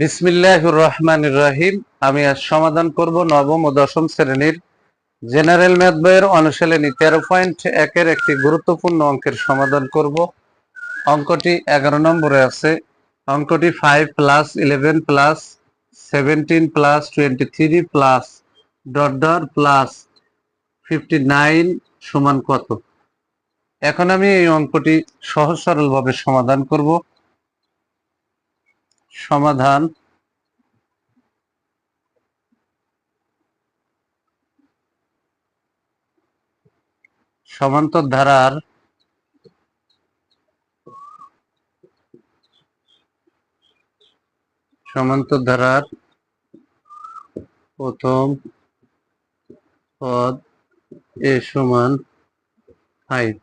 বিসমিল্লাহির রহমানির রহিম। আমি আজ সমাধান করব নবম ও দশম শ্রেণীর জেনারেল ম্যাথ বইয়ের অনুশীলনী 13.1 একটি গুরুত্বপূর্ণ অঙ্কের সমাধান করব। অঙ্কটি 11 নম্বরে আছে। অঙ্কটি 5 + 11 + 17 + 23 প্লাস ডট ডট প্লাস 59 সমান কত? এখন আমি এই অঙ্কটি সহজ সরলভাবে সমাধান করব। সমাধান: সমান্তর ধারার প্রথম পদ a সমান 5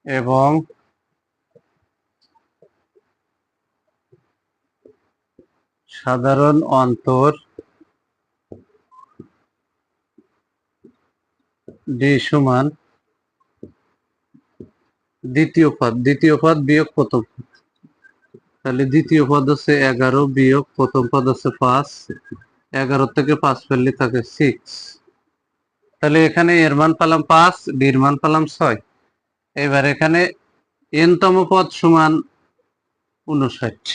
এবং সাধারণ অন্তর d সমান দ্বিতীয় পদ বিয়োগ প্রথম পদ। তাহলে দ্বিতীয় পদ হচ্ছে 11 বিয়োগ প্রথম পদ হচ্ছে 5। 11 থেকে 5 ফেললে থাকে 6। তাহলে এখানে এর মান পেলাম 5, d এর মান পেলাম 6। এবার এখানে n তম পদ সমান 59।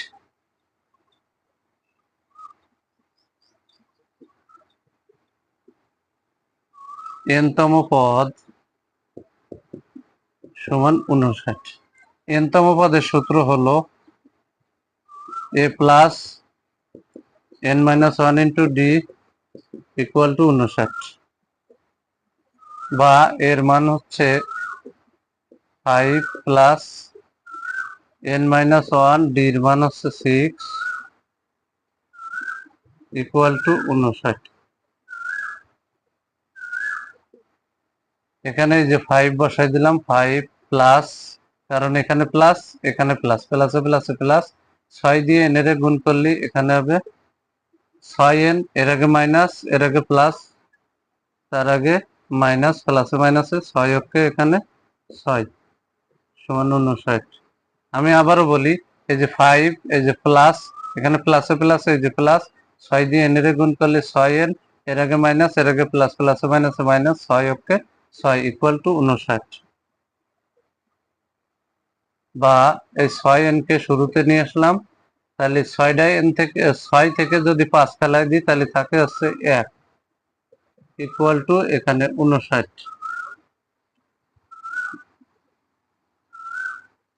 n তম পদ সমান 59। n তম পদের সূত্র হলো a plus n minus 1 into d equal to 59, বা এর মান হচ্ছে 5 প্লাস n মাইনাস 1, d এর মান হচ্ছে 6 ইকুয়াল টু 59। এখানে যে 5 বসাই দিলাম, 5 প্লাস, কারণ এখানে প্লাস এখানে প্লাস, প্লাসে প্লাসে প্লাস, 6 দিয়ে n এর গুণ করলে এখানে হবে 6n, এর আগে মাইনাস এর আগে প্লাস, তার আগে মাইনাস, প্লাসে মাইনাসে 6 অক্ষে এখানে 6 সমান 59। আমি আবারও বলি, এই যে 5, এই যে প্লাস, এখানে প্লাসে প্লাসে এই যে প্লাস, 6 দিয়ে n এর গুণ করলে 6n, এর আগে মাইনাস এর আগে প্লাস, প্লাসে মাইনাসে মাইনাস, 6 অক্ষে 6 ইকুয়াল টু 59। বা এই 6n কে শুরুতে নিয়ে আসলাম, তাহলে 6 থেকে যদি 5 ফেলাই দিই তাহলে থাকে হচ্ছে 1 ইকুয়াল টু এখানে 59।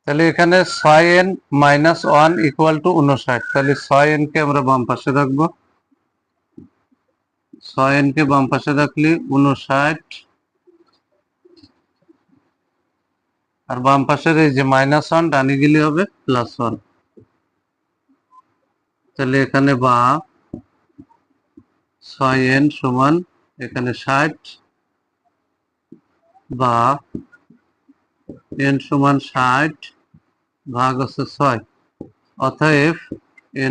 তাহলে এখানে 6n মাইনাস 1 ইকুয়াল টু 59। তাহলে 6n কে আমরা বাম পাশে রাখবো। 6n কে বাম পাশে রাখলে 59, আর বাম পাশের এই যে মাইনাস 1 ডানে গেলে হবে প্লাস 1। তাহলে এখানে বা 6n সমান এখানে 60, বা n সমান 60 ভাগ হচ্ছে 6, অতএব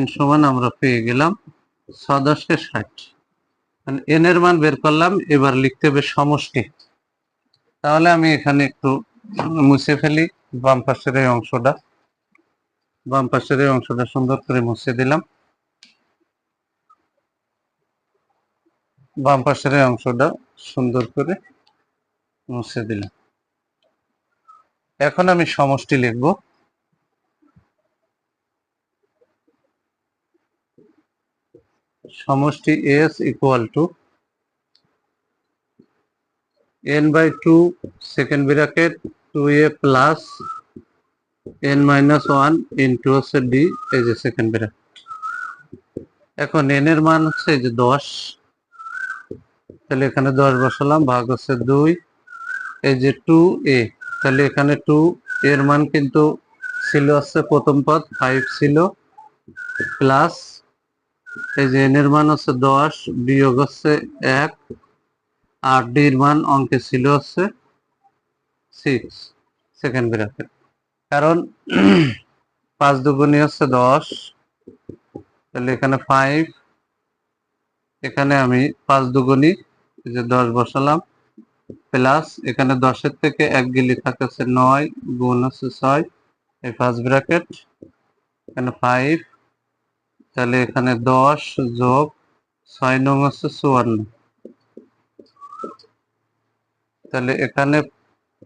n সমান আমরা পেয়ে গেলাম 6 × 10 = 60। n এর মান বের করলাম, এবার লিখতে হবে সমষ্টি। তাহলে আমি এখানে একটু মুছে ফেলি বাম পাশের এই অংশটা সুন্দর করে মুছে দিলাম। বাম পাশের এই অংশটা সুন্দর করে মুছে দিলাম। এখন আমি সমষ্টি লিখব। সমষ্টি s equal to n/2 second bracket 2a plus n minus 1 into হচ্ছে d, এই যে সেকেন্ড ব্র্যাকেট। এখন n এর মান হচ্ছে এই যে 10, তাহলে এখানে 10 বসালাম, ভাগ হচ্ছে 2, এই যে 2a, তাহলে এখানে 2 এর মান কিন্তু ছিল হচ্ছে প্রথম পদ 5 ছিল, প্লাস এই যে n এর মান হচ্ছে 10 বিয়োগ হচ্ছে 1, আর d এর মান অঙ্কে ছিল হচ্ছে 6 সেকেন্ড ব্র্যাকেট। কারণ 5 দুগুণী হচ্ছে 10, তাহলে এখানে 5, এখানে আমি 5 দুগুণী এই যে 10 বসালাম, প্লাস এখানে 10-এর থেকে 1 গেলে থাকে হচ্ছে 9 গুণ হচ্ছে 6, এই ফার্স্ট ব্র্যাকেট, এখানে 5, তাহলে এখানে 10 যোগ 6 নং হচ্ছে 54, তাহলে এখানে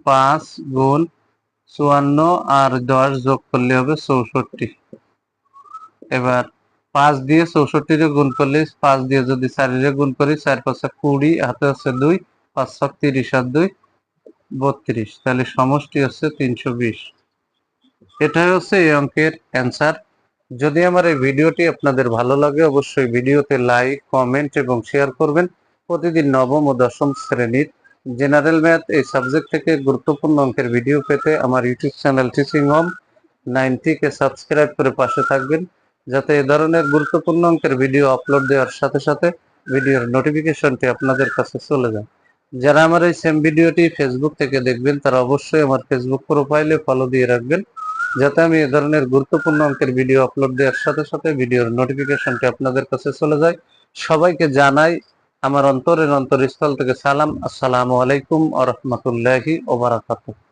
5 গুণ 54 আর 10 যোগ করলে হবে 64। এবার 5 দিয়ে 64 রে গুণ করলে, 5 দিয়ে যদি 4 রে গুণ করি, 4 5 20, হাতে আছে 2, 5 7 30 আর 2 32, তাহলে সমষ্টি হচ্ছে 320। এটাই হচ্ছে এই অঙ্কের অ্যান্সার। যদি আমার এই ভিডিওটি আপনাদের ভালো লাগে, অবশ্যই ভিডিওতে লাইক, কমেন্ট এবং শেয়ার করবেন। প্রতিদিন নবম ও দশম শ্রেণীর জেনারেল ম্যাথ এই সাবজেক্ট থেকে গুরুত্বপূর্ণ অঙ্কের ভিডিও পেতে আমার ইউটিউব চ্যানেল টিচিং হোম 90 কে সাবস্ক্রাইব করে পাশে থাকবেন, যাতে এ ধরনের গুরুত্বপূর্ণ অঙ্কের ভিডিও আপলোড দেওয়ার সাথে সাথে ভিডিওর নোটিফিকেশনটি আপনাদের কাছে চলে যায়। যারা আমার এই সেম ভিডিওটি ফেসবুক থেকে দেখবেন, তারা অবশ্যই আমার ফেসবুক প্রোফাইলে ফলো দিয়ে রাখবেন, যাতে আমি এ ধরনের গুরুত্বপূর্ণ অঙ্কের ভিডিও আপলোড দেওয়ার সাথে সাথে ভিডিওর নোটিফিকেশনটি আপনাদের কাছে চলে যায়। সবাইকে জানাই আমার অন্তরের অন্তরস্থল থেকে সালাম। আসসালামু আলাইকুম ওয়া রাহমাতুল্লাহি ওয়া বারাকাতুহু।